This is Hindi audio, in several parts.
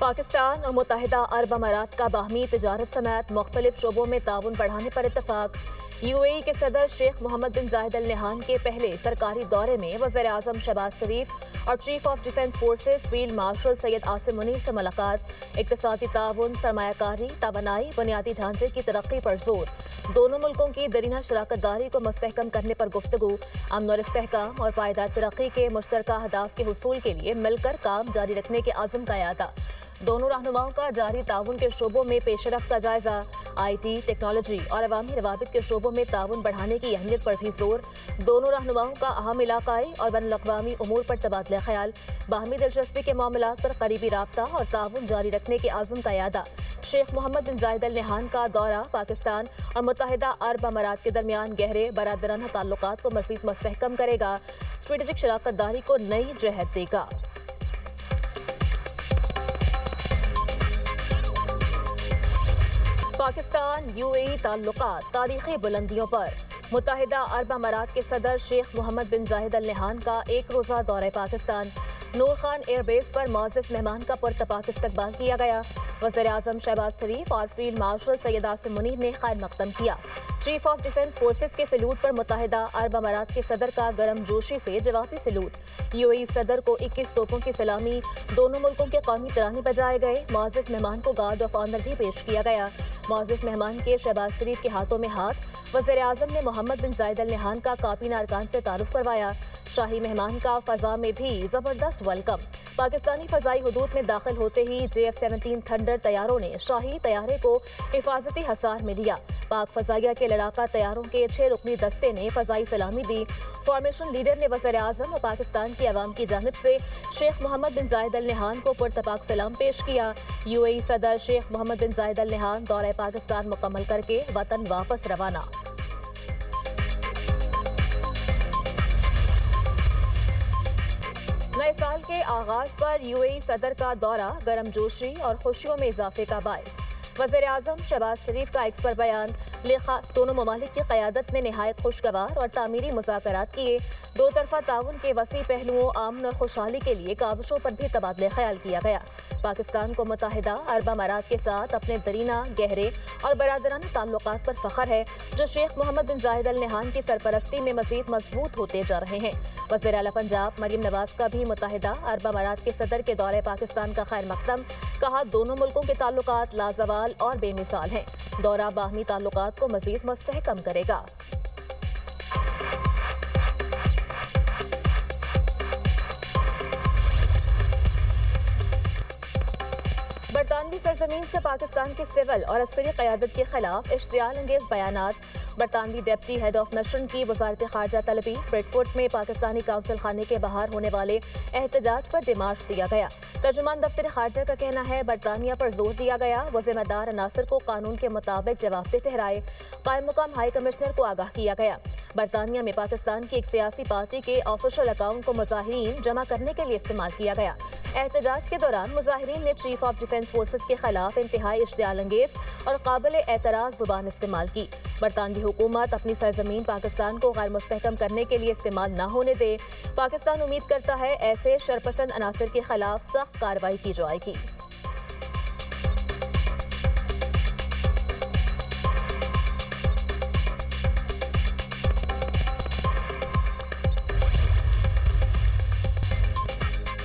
पाकिस्तान और मुत्तहिदा अरब अमारात का बाहमी तिजारत समेत मुख्तलिफ शोबों में ताउन बढ़ाने पर इत्तफाक। UAE के सदर शेख मोहम्मद बिन जायद अल नहान के पहले सरकारी दौरे में वज़ीर आज़म शहबाज शरीफ और chief of defence forces field marshal Syed Asim Munir से मुलाकात। इक़्तिसादी ताउन, सरमायाकारी, तवानाई, बुनियादी ढांचे की तरक्की पर जोर। दोनों मुल्कों की दरीना शराकतदारी को मुस्तहकम करने पर गुफ्तगू। अमन और इस्तेहकाम और पायदार तरक्की के मुश्तरका अहदाफ के हुसूल के लिए मिलकर काम जारी रखने के आज़म का यादा। दोनों रहनुमाओं का जारी ताउन के शोबों में पेशरफ्त का जायजा। IT, टेक्नोलॉजी और अवामी रवाबित के शोबों में ताउन बढ़ाने की अहमियत पर भी जोर। दोनों रहनुमाओं का अहम इलाकाई और बैनुल-अक़वामी उमूर पर तबादला ख्याल। बाहमी दिलचस्पी के मामलात पर करीबी राब्ता और ताउन जारी रखने के आज़म का यादा। शेख मोहम्मद बिन जायद अल नहान का दौरा पाकिस्तान और मुत्तहिदा अरब अमारात के दरमियान गहरे बरादराना ताल्लुकात को मज़ीद मुस्तहकम करेगा, स्ट्रेटेजिक शराकतदारी को नई जहत देगा। पाकिस्तान UAE ताल्लुकात तारीखी बुलंदियों पर। मुत्तहिदा अरब अमारात के सदर शेख मोहम्मद बिन जायद अल नहान का एक रोज़ा दौरे पाकिस्तान। नूर खान एयरबेस पर मुअज़्ज़ज़ मेहमान का पुरतपाक इस्तकबाल किया गया। वज़ीर आज़म शहबाज शरीफ और फील्ड मार्शल सैयद आसिम मुनीर ने खैर मकदम किया। चीफ ऑफ डिफेंस फोर्सेज के सैल्यूट पर मुत्तहिदा अरब अमारात के सदर का गर्मजोशी से जवाबी सैल्यूट। UAE सदर को 21 तोपों की सलामी, दोनों मुल्कों के कौमी तराने बजाए गए। मुअज़्ज़ज़ मेहमान को गार्ड ऑफ ऑनर भी पेश किया गया। मुअज़्ज़ज़ मेहमान के शहबाज शरीफ के हाथों में हाथ। वज़ीर आज़म ने मोहम्मद बिन जायद अल नहान का काबीना अरकान से तारुफ करवाया। शाही मेहमान का फ़ज़ा में भी ज़बरदस्त वेलकम। पाकिस्तानी फ़ज़ाई हुदूद में दाखिल होते ही JF-17 थंडर तैयारों ने शाही तैयारे को हिफाजती हसार में लिया। पाक फ़ज़ाइया के लड़ाका तैयारों के 6 रुकनी दस्ते ने फ़ज़ाई सलामी दी। फॉर्मेशन लीडर ने वज़ीर आज़म और पाकिस्तान की अवाम की जानिब से शेख मोहम्मद बिन जायद अल नहान को पुरतपाक सलाम पेश किया। UAE सदर शेख मोहम्मद बिन जायद अल नहान दौरे पाकिस्तान मुकम्मल करके वतन वापस रवाना। नए साल के आगाज पर UAE सदर का दौरा गर्मजोशी और खुशियों में इजाफे का बायस। वज़ीर आज़म शहबाज शरीफ का एक्स पर बयान। लिखा, दोनों ममालिक की क़यादत में नहायत खुशगवार और तामीरी मुज़ाकरात किए। दो तरफ़ा ताउन के वसी पहलुओं, अमन और खुशहाली के लिए काविशों पर भी तबादले ख्याल किया गया। पाकिस्तान को मुत्तहिदा अरब अमारात के साथ अपने दरीना, गहरे और बरादराना ताल्लुकात पर फ़ख्र है, जो शेख मोहम्मद बिन जायद अल नहान की सरपरस्ती में मज़ीद मजबूत होते जा रहे हैं। वज़ीर आला पंजाब मरियम नवाज का भी मुत्तहिदा अरब अमारात के सदर के दौरे पाकिस्तान का खैर मकदम। कहा, दोनों मुल्कों के ताल्लुकात लाजवाल और बेमिसाल हैं। दौरा बाहमी ताल्लुकात को मज़ीद मुस्तहकम करेगा। बरतानवी सरजमीन से पाकिस्तान की सिविल और अस्करी क़यादत के खिलाफ इश्तियाल अंगेज बयानात। बरतानवी डिप्टी हेड ऑफ नशर की वज़ारत ख़ारजा तलबी। ब्रेडफोर्ड में पाकिस्तानी काउंसिल खाने के बाहर होने वाले एहतजाज पर डिमार्च दिया गया। तर्जुमान दफ्तर ख़ारजा का कहना है, बरतानिया पर जोर दिया गया, वो ज़िम्मेदार अनासर को कानून के मुताबिक जवाबदेह ठहराए। कायम मुकाम हाई कमिश्नर को आगाह किया गया। बरतानिया में पाकिस्तान की एक सियासी पार्टी के ऑफिशियल अकाउंट को मुजाहिरीन जमा करने के लिए इस्तेमाल किया गया। एहतजाज के दौरान मुजाहिरीन ने चीफ ऑफ डिफेंस फोर्सेज के खिलाफ इंतहाई इश्तियाल अंगेज और काबिल एतराज़ जुबान इस्तेमाल की। बरतानवी हुकूमत अपनी सरजमीन पाकिस्तान को गैर मुस्तहकम करने के लिए इस्तेमाल न होने दे। पाकिस्तान उम्मीद करता है ऐसे शरपसंद अनासर के खिलाफ सख्त कार्रवाई की जाएगी।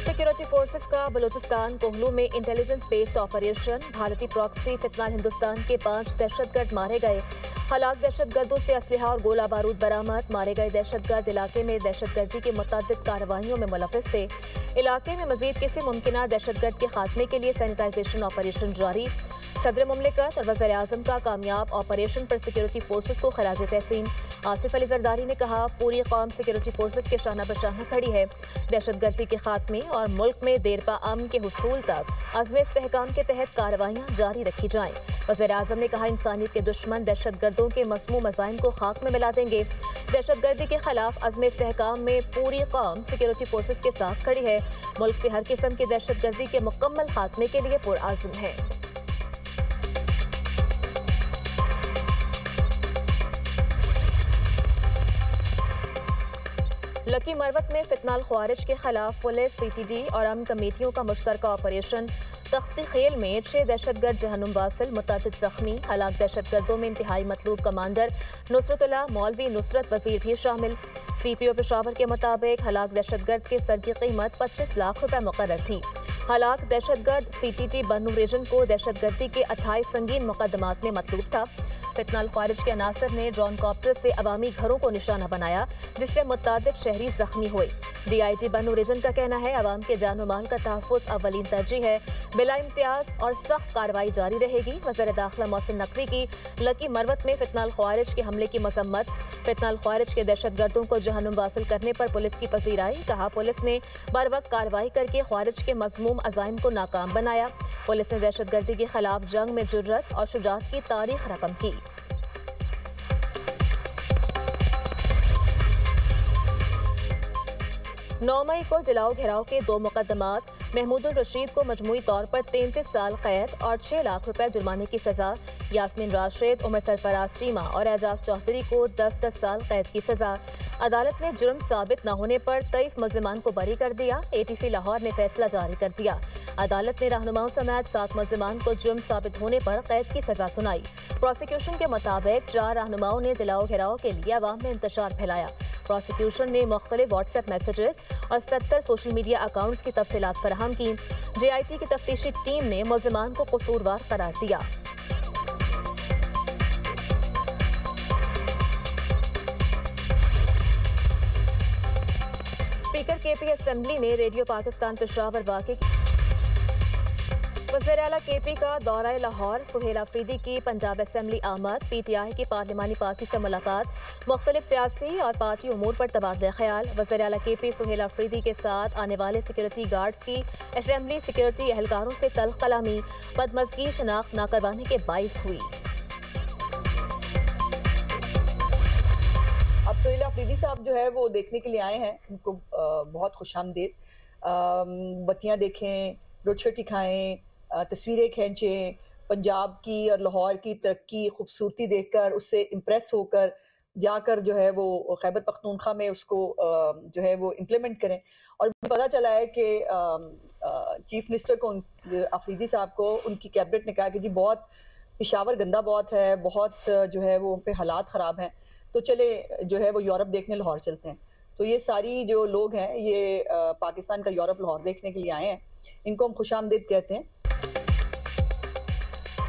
सिक्योरिटी फोर्सेस का बलूचिस्तान कोहलू में इंटेलिजेंस बेस्ड ऑपरेशन। भारतीय प्रॉक्सी फितनाल हिंदुस्तान के 5 दहशतगर्द मारे गए। हलाक दहशतगर्दों से असलहा और गोला बारूद बरामद। मारे गए दहशतगर्द इलाके में दहशतगर्दी की मुतअद्दिद कार्रवाइयों में मुलव्वस थे। इलाके में मजीद किसी मुमकिना दहशतगर्द के खात्मे के लिए सैनिटाइजेशन ऑपरेशन जारी। सदर मुमलिकत और वज़ीर आज़म का कामयाब ऑपरेशन पर सिक्योरिटी फोर्सेस को खराज तहसीन। आसिफ अली जरदारी ने कहा, पूरी कौम सिक्योरिटी फोर्सेस के शाना बशाना खड़ी है। दहशतगर्दी के खात्मे और मुल्क में देरपा अमन के हुसूल तक अज़्म इस्तेहकाम के तहत कार्रवाइयाँ जारी रखी जाएँ। वज़ीर आज़म ने कहा, इंसानियत के दुश्मन दहशतगर्दों के मज़मूम मज़ाइम को खाक में मिला देंगे। दहशतगर्दी के खिलाफ अज़्म इस्तेहकाम में पूरी कौम सिक्योरिटी फोर्सेस के साथ खड़ी है। मुल्क से हर किस्म की दहशतगर्दी के मुकम्मल खात्मे के लिए पुरआज़म है। लकी मरवत में फितनाल ख्वारिज के खिलाफ पुलिस, CTD और अमन कमेटियों का मुश्तरका ऑपरेशन। तख्ती खेल में 6 दहशतगर्द जहन्नुम वासिल, मुतअद्दिद जख्मी। हलाक दहशतगर्दों में इंतहाई मतलूब कमांडर नुसरतुल्लाह मौलवी नुसरत वजीर भी शामिल। CPO पेशावर के मुताबिक हलाक दहशतगर्द के सर की कीमत 25 लाख रुपए मुकर्रर थी। हलाक दहशतगर्द CTT बन्नू रीजन को दहशतगर्दी के 28 संगीन मुकदमात में मतलूब था। फितनाल ख्वारिज के अनासर ने ड्रोन कॉप्टर से अवामी घरों को निशाना बनाया, जिससे मुतअद्दिद शहरी जख्मी हुए। DIG बन्नू रीजन का कहना है अवाम के जान माल का तहफ़्फ़ुज़ अव्वलीन तरजीह है। बिला इम्तियाज और सख्त कार्रवाई जारी रहेगी। वज़ीर दाखिला मोहसिन नकवी की लकी मरवत में फितनाल ख्वारिज के हमले की मजम्मत। फितनाल ख्वारिज के दहशतगर्दों को जहन्नुम वासिल करने पर पुलिस की पजीराई। कहा पुलिस ने बर वक्त कार्रवाई करके ख्वारिज के मज़मूम अज़ाइम को नाकाम बनाया। पुलिस ने दहशतगर्दी के खिलाफ जंग में जुर्रत और शुजाअत की तारीख रकम की। 9 मई को जलाओ घेराव के 2 मुकदमात। महमूदुल रशीद को मजमूई तौर पर 33 साल कैद और 6 लाख रुपए जुर्माने की सजा। यास्मीन राशिद, उमर सरफराज चीमा और एजाज चौधरी को 10-10 साल कैद की सजा। अदालत ने जुर्म साबित न होने पर 23 मुल्जिमान को बरी कर दिया। ATC लाहौर ने फैसला जारी कर दिया। अदालत ने रहनुमाओं समेत 7 मुल्जिमान को जुर्म साबित होने पर कैद की सजा सुनाई। प्रोसिक्यूशन के मुताबिक 4 रहनुमाओं ने जलाओ घेराव के लिए अवाम में इंतशार फैलाया। प्रोसिक्यूशन ने मुख्तलिफ व्हाट्सएप मैसेजेस और 70 सोशल मीडिया अकाउंट्स की तफसीलात फराहम की। JIT की तफ्तीशी टीम ने मुल्जिमान को कसूरवार करार दिया। स्पीकर KP असेंबली ने रेडियो पाकिस्तान पेशावर वाक़े वज़ीर आला KP का दौरा लाहौर। सुहेल अफरीदी की पंजाब असेंबली आमद। PTI की पार्लिमानी पार्टी से मुलाकात। मुख्तलिफ सियासी और पार्टी उमूर पर तबादला ख्याल। वज़ीर आला KP सुहेल अफरीदी के साथ आने वाले सिक्योरिटी गार्ड्स की असेंबली सिक्योरिटी एहलकारों से तल्ख कलामी। बदमज़गी शनाख्त न करवाने के बाइस हुई। अब सुहेल अफरीदी साहब जो है वो देखने के लिए आए हैं। उनको बहुत खुशामदीद। बत्तियाँ देखें, रोटी खाएं, तस्वीरें खींचें, पंजाब की और लाहौर की तरक्की खूबसूरती देखकर उससे इम्प्रेस होकर जाकर जो है वो खैबर पख्तूनख्वा में उसको जो है वो इम्प्लीमेंट करें। और पता चला है कि चीफ मिनिस्टर को अफरीदी साहब को उनकी कैबिनेट ने कहा कि जी बहुत पेशावर गंदा बहुत है, बहुत जो है वो पे हालात ख़राब हैं, तो चले जो है वो यूरोप देखने लाहौर चलते हैं। तो ये सारी जो लोग हैं ये पाकिस्तान का यूरोप लाहौर देखने के लिए आए हैं। इनको हम खुशामदीद कहते हैं।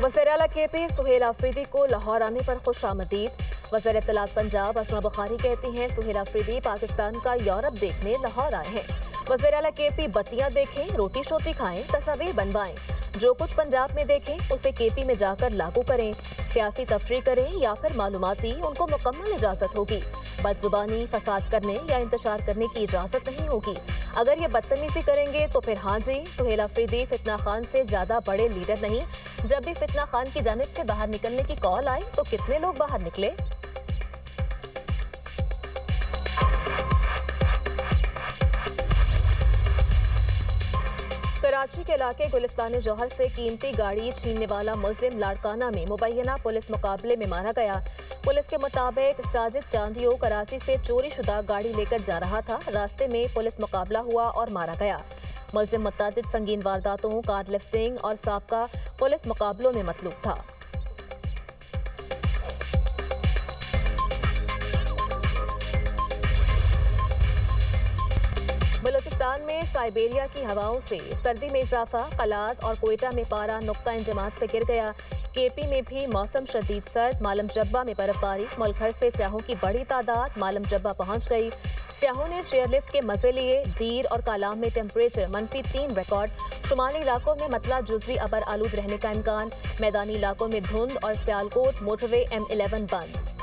वज़ीर आला KP सुहेल अफरीदी को लाहौर आने पर खुशामदीद। वज़ीर इत्तलात पंजाब अस्मा बुखारी कहती हैं सुहेल अफरीदी पाकिस्तान का यूरोप देखने लाहौर आए हैं। वज़ीर आला KP बत्तियां देखें, रोटी शोटी खाएं, तस्वीर बनवाएं। जो कुछ पंजाब में देखें उसे KP में जाकर लागू करें। सियासी तफरीह करें या फिर मालूमाती, उनको मुकम्मल इजाज़त होगी। बदजुबानी, फसाद करने या इंतशार करने की इजाज़त नहीं होगी। अगर ये बदतमीजी करेंगे तो फिर हाँ जी, सुहेल अफरीदी फितना खान से ज़्यादा बड़े लीडर नहीं। जब भी फितना खान की जानिब से बाहर निकलने की कॉल आई तो कितने लोग बाहर निकले। कराची के इलाके गुलिस्तान जौहर से कीमती गाड़ी छीनने वाला मुल्जिम लाड़काना में मुबैना पुलिस मुकाबले में मारा गया। पुलिस के मुताबिक साजिद चांदियो कराची से चोरी शुदा गाड़ी लेकर जा रहा था। रास्ते में पुलिस मुकाबला हुआ और मारा गया। मुल्जिम मुतअद्दिद संगीन वारदातों, कार लिफ्टिंग और साबका पुलिस मुकाबलों में मतलूब था। बलूचिस्तान में साइबेरिया की हवाओं से सर्दी में इजाफा। कलात और कोयटा में पारा नुक्ता इंजमात से गिर गया। KP में भी मौसम शदीद सर्द। मालम जब्बा में बर्फबारी। मुल्क भर से सयाहों की बड़ी तादाद मालम जब्बा पहुंच गई। सयाहों ने चेयरलिफ्ट के मजे लिए। दीर और कालाम में टेम्परेचर -3 रिकॉर्ड। शुमाली इलाकों में मतला जुज़वी अबर आलूद रहने का इम्कान। मैदानी इलाकों में धुंध और सियालकोट मोटरवे M11 बंद।